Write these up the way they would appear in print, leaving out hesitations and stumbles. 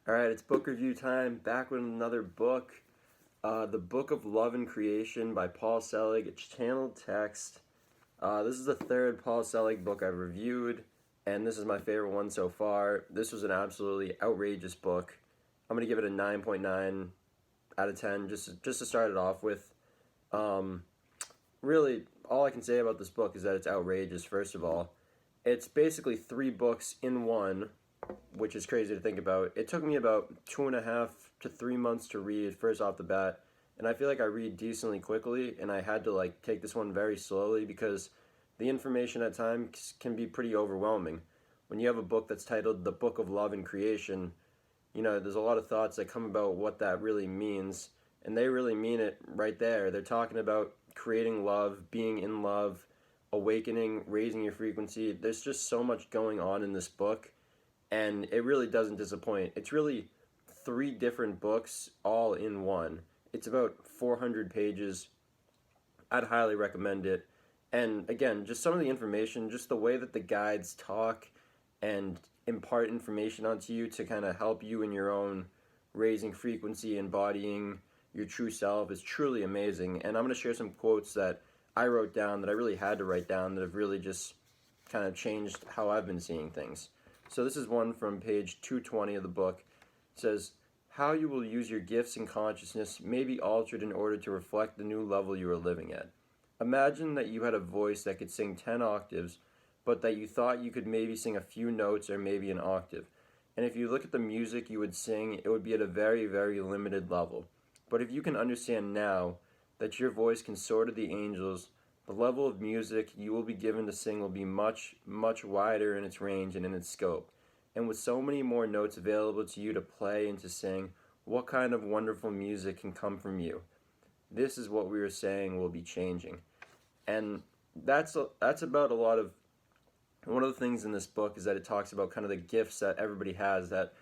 All right, it's book review time. Back with another book, The Book of Love and Creation by Paul Selig. It's channeled text. This is the third Paul Selig book I've reviewed, and this is my favorite one so far. This was an absolutely outrageous book. I'm gonna give it a 9.9 out of 10, just to start it off with. Really, all I can say about this book is that it's outrageous. First of all, it's basically 3 books in one, which is crazy to think about. It took me about 2.5 to 3 months to read first off the bat, and I feel like I read decently quickly, and I had to take this one very slowly because the information at times can be pretty overwhelming. When you have a book that's titled The Book of Love and Creation, there's a lot of thoughts that come about what that really means, and they really mean it right there. They're talking about creating love, being in love, awakening, raising your frequency. There's just so much going on in this book, and it really doesn't disappoint. It's really 3 different books all in one. It's about 400 pages. I'd highly recommend it. And again, just some of the information, just the way that the guides talk and impart information onto you to kind of help you in your own raising frequency, embodying your true self is truly amazing. And I'm going to share some quotes that I wrote down that I really had to write down that have really just kind of changed how I've been seeing things. So this is one from page 220 of the book. It says, "How you will use your gifts and consciousness may be altered in order to reflect the new level you are living at. Imagine that you had a voice that could sing 10 octaves, but that you thought you could maybe sing a few notes or maybe an octave. And if you look at the music you would sing, it would be at a very, very limited level. But if you can understand now that your voice can soar to the angels, the level of music you will be given to sing will be much, much wider in its range and in its scope. And with so many more notes available to you to play and to sing, what kind of wonderful music can come from you? This is what we were saying will be changing." And that's about a lot of, one of the things in this book is that it talks about kind of the gifts that everybody has, that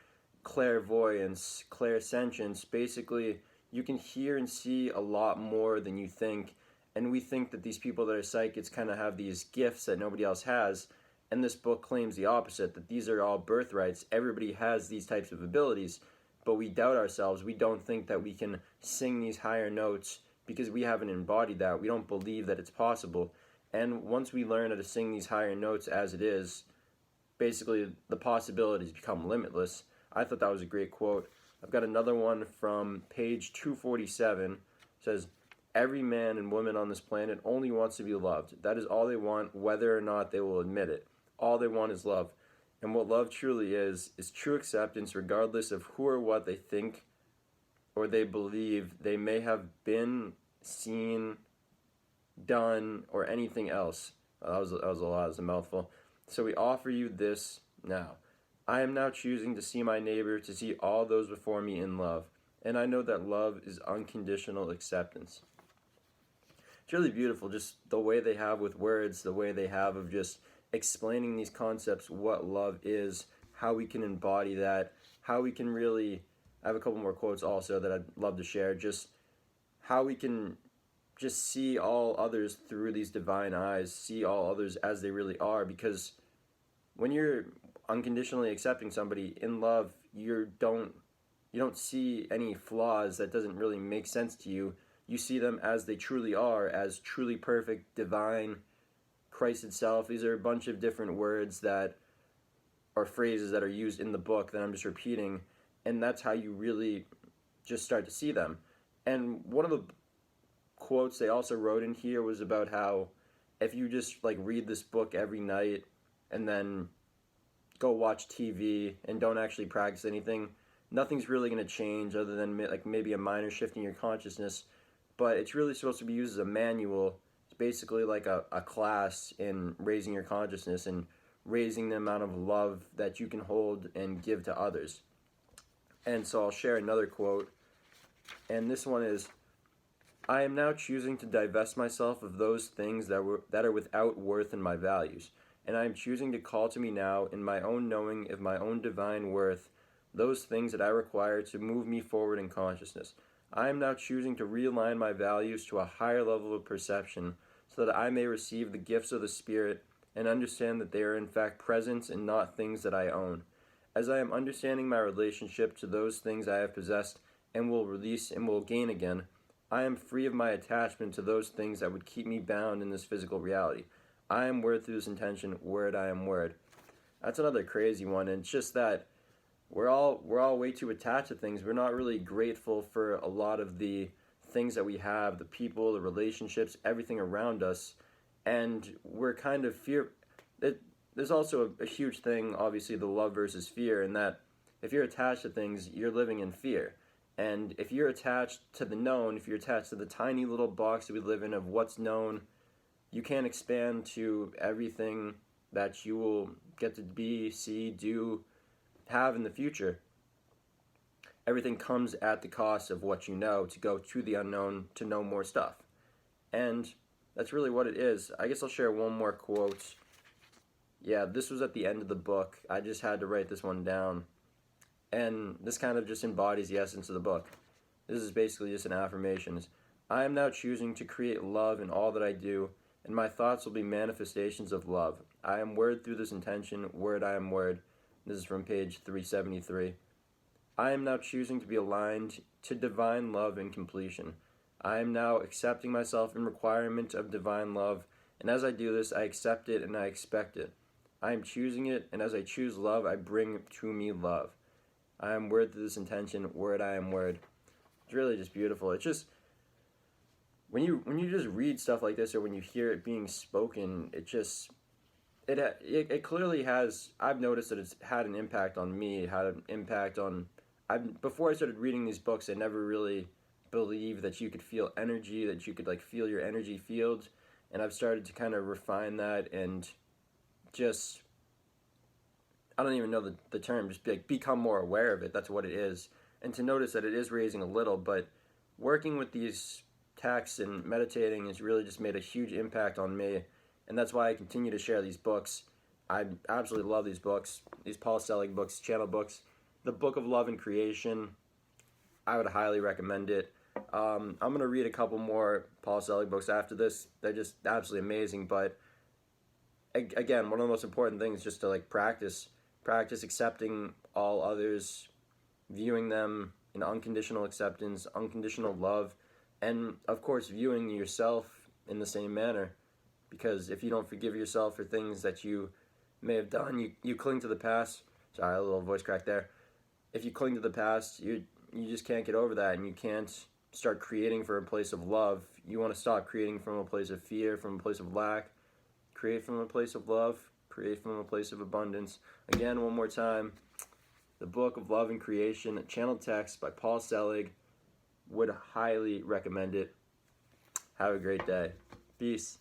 clairvoyance, clairsentience. Basically, you can hear and see a lot more than you think, and we think that these people that are psychics kind of have these gifts that nobody else has, and this book claims the opposite, that these are all birthrights. Everybody has these types of abilities, but we doubt ourselves. We don't think that we can sing these higher notes because we haven't embodied that. We don't believe that it's possible. And once we learn how to sing these higher notes as it is, basically the possibilities become limitless. I thought that was a great quote. I've got another one from page 247. It says, "Every man and woman on this planet only wants to be loved. That is all they want, whether or not they will admit it. All they want is love. And what love truly is true acceptance regardless of who or what they think or they believe they may have been, seen, done, or anything else." That was a lot. That was a mouthful. "So we offer you this now. I am now choosing to see my neighbor, to see all those before me in love. And I know that love is unconditional acceptance." It's really beautiful, just the way they have with words, the way they have of just explaining these concepts, what love is, how we can embody that, how we can really, I have a couple more quotes also that I'd love to share, just how we can just see all others through these divine eyes, see all others as they really are, because when you're unconditionally accepting somebody in love, you don't see any flaws that doesn't really make sense to you. You see them as they truly are, as truly perfect, divine, Christ itself. These are a bunch of different words that are phrases that are used in the book that I'm just repeating, and that's how you really just start to see them. And one of the quotes they also wrote in here was about how if you just read this book every night and then go watch TV and don't actually practice anything, nothing's really going to change other than maybe a minor shift in your consciousness. But it's really supposed to be used as a manual. It's basically like a class in raising your consciousness and raising the amount of love that you can hold and give to others. And so I'll share another quote, and this one is, "I am now choosing to divest myself of those things that are without worth in my values, and I am choosing to call to me now, in my own knowing of my own divine worth, those things that I require to move me forward in consciousness. I am now choosing to realign my values to a higher level of perception so that I may receive the gifts of the Spirit and understand that they are in fact presence and not things that I own. As I am understanding my relationship to those things I have possessed and will release and will gain again, I am free of my attachment to those things that would keep me bound in this physical reality. I am word through this intention, word I am word. That's another crazy one, and it's just that we're all way too attached to things. We're not really grateful for a lot of the things that we have, the people, the relationships, everything around us, and we're kind of there's also a huge thing, obviously, the love versus fear, in that if you're attached to things, you're living in fear. And if you're attached to the known, if you're attached to the tiny little box that we live in of what's known, you can't expand to everything that you will get to be, see, do, have in the future. Everything comes at the cost of what you know, to go to the unknown, to know more stuff. And that's really what it is. I guess I'll share one more quote. Yeah, this was at the end of the book. I just had to write this one down. And this kind of just embodies the essence of the book. This is basically just an affirmation. I am now choosing to create love in all that I do, and my thoughts will be manifestations of love. I am word through this intention, word I am word. This is from page 373. I am now choosing to be aligned to divine love and completion. I am now accepting myself in requirement of divine love, and as I do this, I accept it and I expect it. I am choosing it, and as I choose love, I bring to me love. I am word through this intention, word I am word. It's really just beautiful. It's just, when you just read stuff like this, or when you hear it being spoken, it clearly has. I've noticed that it's had an impact on me. It had an impact on. Before I started reading these books, I never really believed that you could feel energy, that you could like feel your energy fields, and I've started to kind of refine that and just, I don't even know the term, just become more aware of it. That's what it is. And to notice that it is raising a little, but working with these texts and meditating has really just made a huge impact on me. And that's why I continue to share these books. I absolutely love these books, these Paul Selig books, channel books. The Book of Love and Creation, I would highly recommend it. I'm going to read a couple more Paul Selig books after this. They're just absolutely amazing. But again, one of the most important things is just to like practice accepting all others, viewing them in unconditional acceptance, unconditional love, and of course viewing yourself in the same manner. Because if you don't forgive yourself for things that you may have done, you cling to the past. Sorry, a little voice crack there. If you cling to the past, you just can't get over that, and you can't start creating from a place of love. You want to stop creating from a place of fear, from a place of lack. Create from a place of love. Create from a place of abundance. Again, one more time, The Book of Love and Creation, channel text by Paul Selig. Would highly recommend it. Have a great day. Peace.